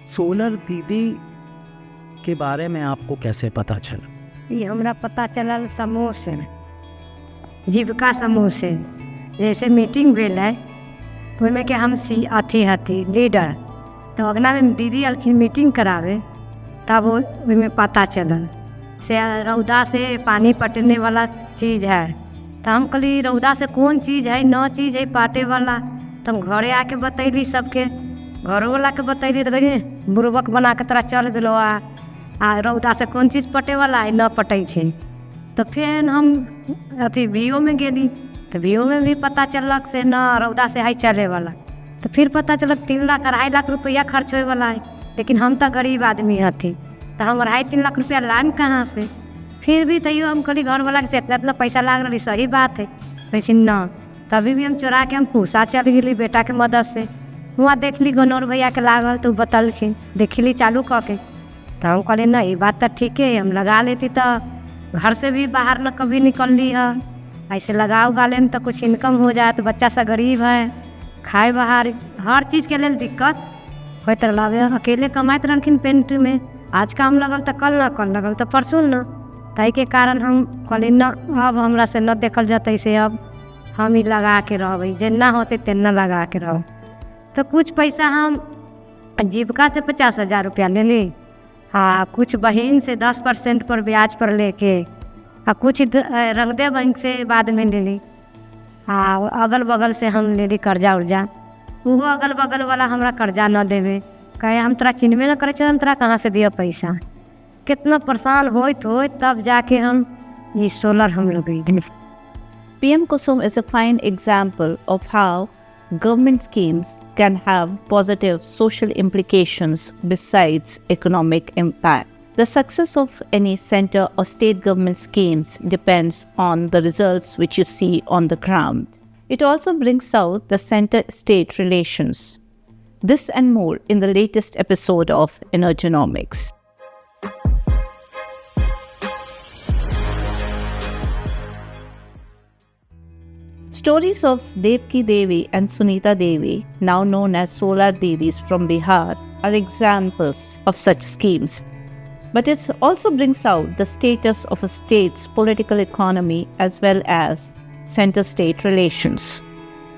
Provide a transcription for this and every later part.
Solar दीदी के बारे में आपको कैसे पता चला? ये हमरा पता चलल समूह से, जीविका समूह से। जैसे मीटिंग भेल है तो ओहिमे के हम अथी लीडर, तो अगना में दीदी अलखिन मीटिंग करावे, तब ओहिमे पता चलल से रौदा से पानी पटने वाला चीज़ है। तो हम कहली रौदा से कौन चीज़ है, न चीज़ है पाटे वाला। तो हम घरे आके बतैली सबके, घरों वाला के बतैली तो कही बुड़बक बना के तोरा चल गेलो आ रौदा से कौन चीज़ पटे वाला है, न पटै छै। तो फिर हम अथी बीओ में गेली, तो बीओ में भी पता चलक से न रौदा से है चले वाला। तो फिर पता चलक 3 लाख 2.5 लाख रुपया खर्च होए वाला है। लेकिन हम तो गरीब आदमी हथी, तो हम 2.5-3 लाख रुपया लान कहाँ से। फिर भी तैयो हम कहली घर वाला से इतना पैसा लाग रही, सही बात है। कैसे न, तभी भी हम चोरा के हम पूसा चल गई बेटा के मदद से। वहाँ देखली गनौर भैया के लागल, तो बतलखिन, देखली चालू कऽ के। तो हम कहली नहीं बात तो ठीक है, हम लगा लेती तो घर से भी बाहर न कभी निकलली है, ऐसे लगा उगा लेम तो कुछ इनकम हो जाए। तो बच्चा सा गरीब है, खाए बाहर हर चीज़ के लिए दिक्कत होते रहा। अकेले कमाइत रहखिन पेंट में, आज काम लगल तो कल न, कल लगल तो परसों न। ताहि के कारण हम कहली न, अब हमरा से न देखल जतै से अब हम ही लगा के रहबै, जेना होते तेना लगा के रह। तो कुछ पैसा हम जीविका से 50,000 रुपया ले ली, हाँ कुछ बहन से 10% पर ब्याज पर लेके, और कुछ रंगदे बैंक से बाद में ले ली। हाँ अगल बगल से हम ले ली कर्जा उर्जा, वो अगल बगल वाला हमरा कर्जा न देवे, कहे हम तोरा चिन्हबे न करे छे, हम तोरा कहाँ से दिया पैसा। कितना परेशान होत तब जाके हम ये सोलर हम लगेंगे। PM KUSUM is a fine example of how government schemes can have positive social implications besides economic impact. The success of any center or state government schemes depends on the results which you see on the ground. It also brings out the center-state relations. This and more in the latest episode of Energonomics. Stories of Devki Devi and Sunita Devi, now known as Solar Didis from Bihar, are examples of such schemes. But it also brings out the status of a state's political economy as well as center-state relations.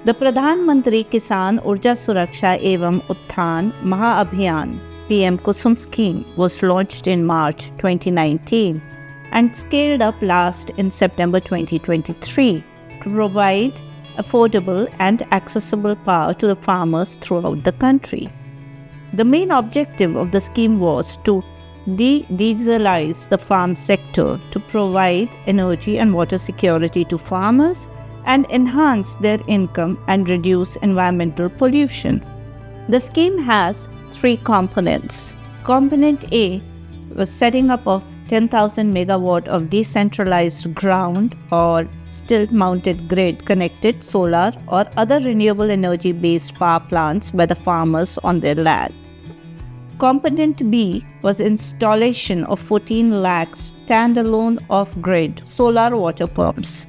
The Pradhan Mantri Kisan Urja Suraksha Evam Utthan Maha Abhiyan PM KUSUM scheme was launched in March 2019 and scaled up last in September 2023. To provide affordable and accessible power to the farmers throughout the country. The main objective of the scheme was to de-dieselize the farm sector to provide energy and water security to farmers and enhance their income and reduce environmental pollution. The scheme has 3 components. Component A was setting up of 10,000 megawatt of decentralized ground or still-mounted grid-connected solar or other renewable energy-based power plants by the farmers on their land. Component B was installation of 14 lakhs standalone off-grid solar water pumps.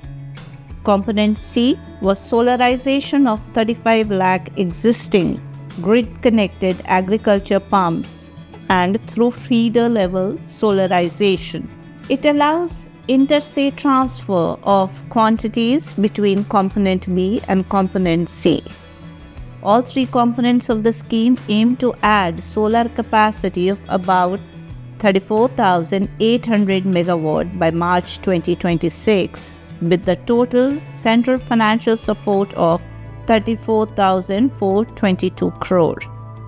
Component C was solarization of 35 lakh existing grid-connected agriculture pumps and through feeder-level solarization. It allows interstate transfer of quantities between component B and component C. All 3 components of the scheme aim to add solar capacity of about 34,800 megawatt by March 2026, with the total central financial support of 34,422 crore.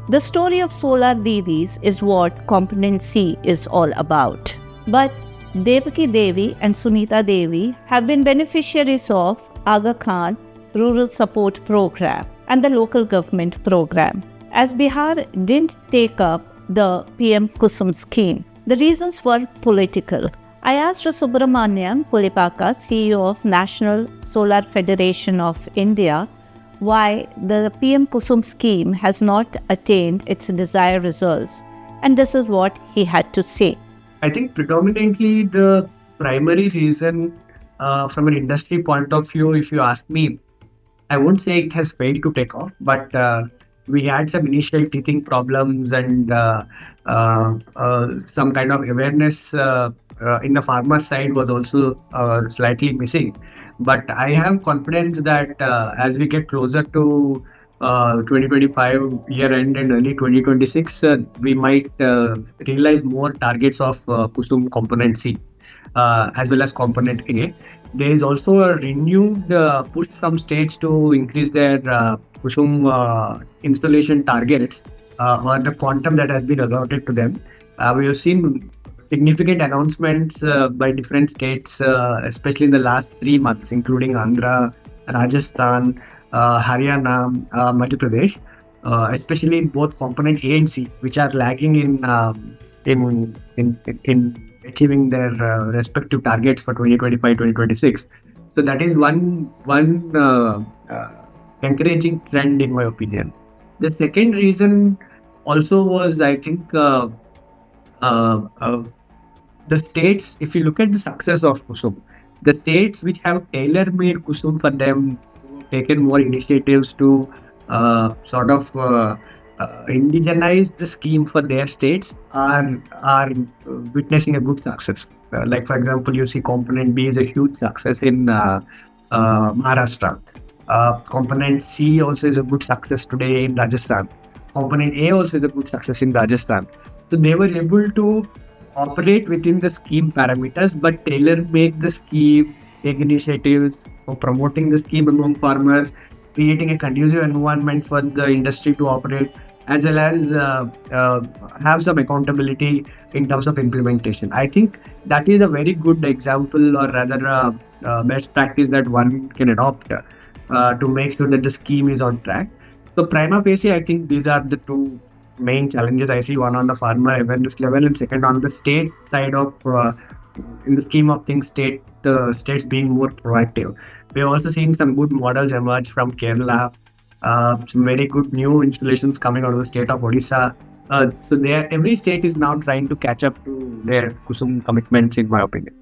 The story of Solar Didis is what component C is all about. But Devki Devi and Sunita Devi have been beneficiaries of Aga Khan Rural Support Program and the local government program, as Bihar didn't take up the PM KUSUM scheme. The reasons were political. I asked Subrahmanyam Pulipaka, CEO of National Solar Federation of India, why the PM KUSUM scheme has not attained its desired results, and this is what he had to say. I think predominantly the primary reason from an industry point of view, if you ask me, I won't say it has failed to take off, but we had some initial teething problems and some kind of awareness in the farmer side was also slightly missing. But I have confidence that as we get closer to 2025 year end and early 2026, we might realize more targets of KUSUM component C as well as component A. There is also a renewed push from states to increase their KUSUM installation targets or the quantum that has been allotted to them. We have seen significant announcements by different states, especially in the last 3 months, including Andhra, Rajasthan, Haryana, Madhya Pradesh, especially in both component A and C, which are lagging in achieving their respective targets for 2025-2026. So that is one encouraging trend in my opinion. The second reason also was, I think, the states, if you look at the success of KUSUM, the states which have tailor-made KUSUM for them, taken more initiatives to sort of indigenize the scheme for their states are witnessing a good success. Like for example, you see component B is a huge success in Maharashtra. Component C also is a good success today in Rajasthan. Component A also is a good success in Rajasthan. So they were able to operate within the scheme parameters, but tailor-make the scheme, take initiatives for promoting the scheme among farmers, creating a conducive environment for the industry to operate, as well as have some accountability in terms of implementation. I think that is a very good example, or rather best practice that one can adopt to make sure that the scheme is on track. So prima facie, I think these are the two main challenges I see, one on the farmer awareness level and second on the state side of, in the scheme of things, states being more proactive. We've also seen some good models emerge from Kerala, some very good new installations coming out of the state of Odisha. So every state is now trying to catch up to their KUSUM commitments, in my opinion.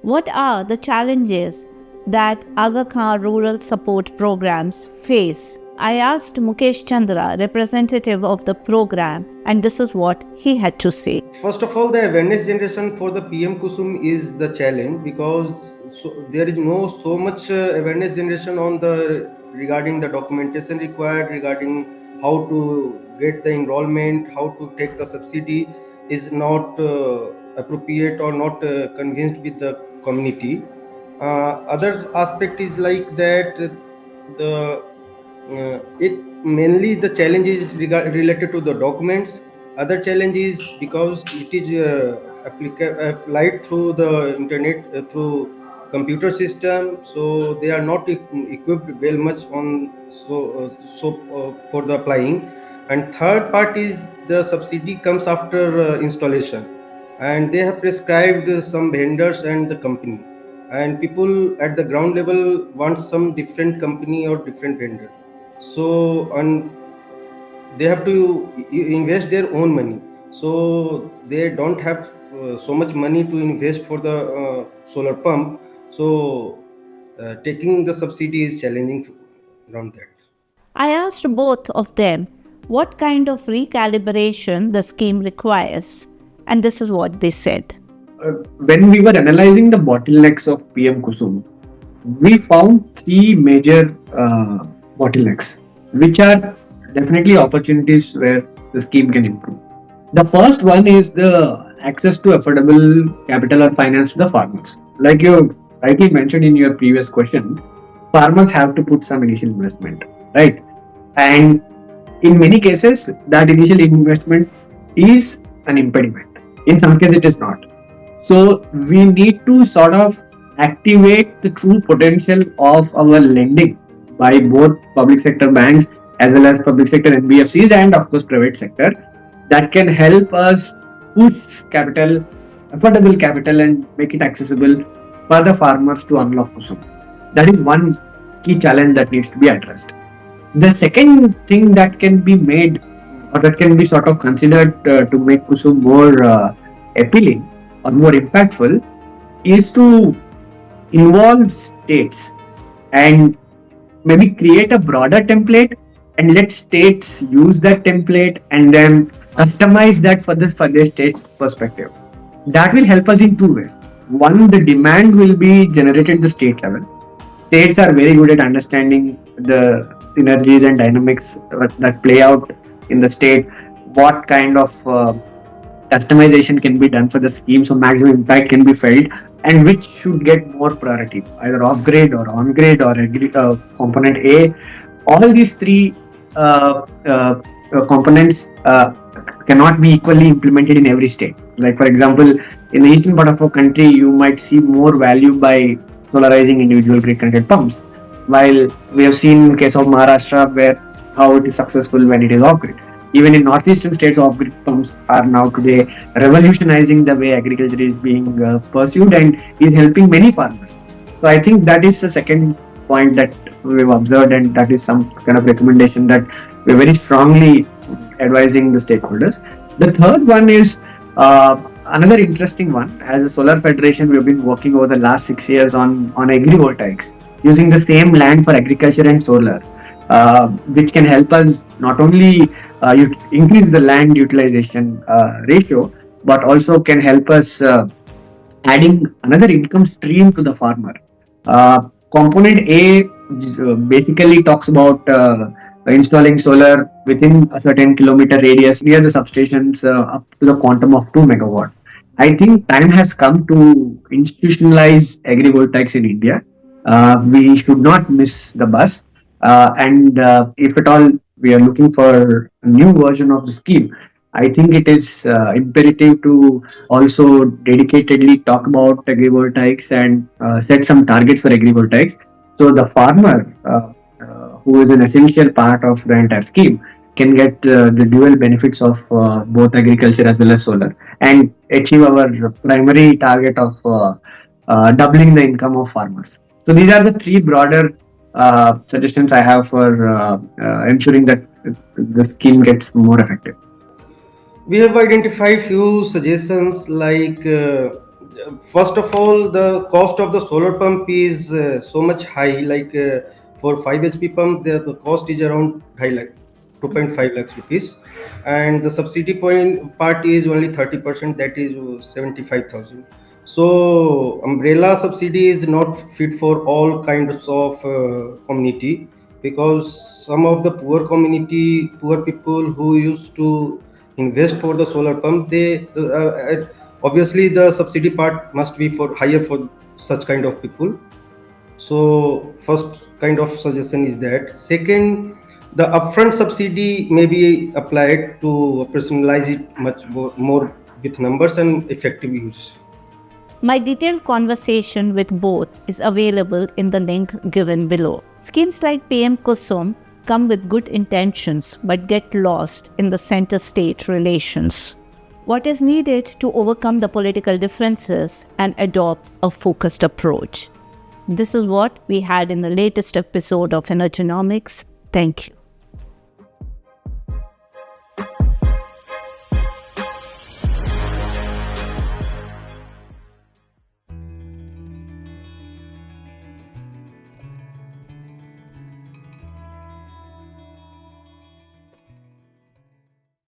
What are the challenges that Aga Khan rural support programs face? I asked Mukesh Chandra, representative of the program, and this is what he had to say. First of all, the awareness generation for the PM KUSUM is the challenge, because there is no so much awareness generation on regarding the documentation required, regarding how to get the enrollment, how to take the subsidy is not appropriate or not convinced with the community. Other aspect is like that it mainly the challenge is related to the documents. Other challenge is because it is applied through the internet, through computer system, so they are not equipped well much on for the applying. And third part is the subsidy comes after installation, and they have prescribed some vendors and the company, and people at the ground level want some different company or different vendor. So, and they have to invest their own money, so they don't have so much money to invest for the solar pump. So taking the subsidy is challenging around that. I asked both of them what kind of recalibration the scheme requires, and this is what they said. When we were analyzing the bottlenecks of PM KUSUM, we found three major bottlenecks, which are definitely opportunities where the scheme can improve. The first one is the access to affordable capital or finance to the farmers. Like you rightly mentioned in your previous question, farmers have to put some initial investment, right? And in many cases, that initial investment is an impediment. In some cases, it is not. So we need to sort of activate the true potential of our lending by both public sector banks as well as public sector NBFCs and of course private sector, that can help us push capital, affordable capital, and make it accessible for the farmers to unlock KUSUM. That is one key challenge that needs to be addressed. The second thing that can be made, or that can be sort of considered to make KUSUM more appealing or more impactful, is to involve states and maybe create a broader template and let states use that template and then customize that for their state's perspective. That will help us in two ways. One, the demand will be generated at the state level. States are very good at understanding the synergies and dynamics that play out in the state, what kind of customization can be done for the scheme so maximum impact can be felt, and which should get more priority, either off grid or on grid or component A. All these three components cannot be equally implemented in every state. Like for example, in the eastern part of our country, you might see more value by solarizing individual grid connected pumps, while we have seen in case of Maharashtra where how it is successful when it is off grid. Even in northeastern states, off grid pumps are now today revolutionizing the way agriculture is being pursued and is helping many farmers. So I think that is the second point that we've observed, and that is some kind of recommendation that we're very strongly advising the stakeholders. The third one is another interesting one. As a solar federation, we've been working over the last 6 years on agri-voltaics, using the same land for agriculture and solar, which can help us not only increase the land utilization ratio, but also can help us adding another income stream to the farmer. Component A basically talks about installing solar within a certain kilometer radius near the substations up to the quantum of 2 megawatt. I think time has come to institutionalize agrivoltaics in India. We should not miss the bus. And if at all we are looking for a new version of the scheme, I think it is imperative to also dedicatedly talk about agrivoltaics and set some targets for agrivoltaics. So the farmer, who is an essential part of the entire scheme, can get the dual benefits of both agriculture as well as solar, and achieve our primary target of doubling the income of farmers. So these are the three broader suggestions I have for ensuring that the scheme gets more effective. We have identified few suggestions like first of all, the cost of the solar pump is so much high. Like for 5 HP pump, the cost is around 2.5 lakhs rupees, and the subsidy part is only 30%, that is 75,000. So umbrella subsidy is not fit for all kinds of community, because some of the poor people who used to invest for the solar pump, they obviously the subsidy part must be for higher for such kind of people. So first kind of suggestion is that. Second, the upfront subsidy may be applied to personalize it much more with numbers and effective use. My detailed conversation with both is available in the link given below. Schemes like PM KUSUM come with good intentions but get lost in the center-state relations. What is needed to overcome the political differences and adopt a focused approach? This is what we had in the latest episode of Energonomics. Thank you.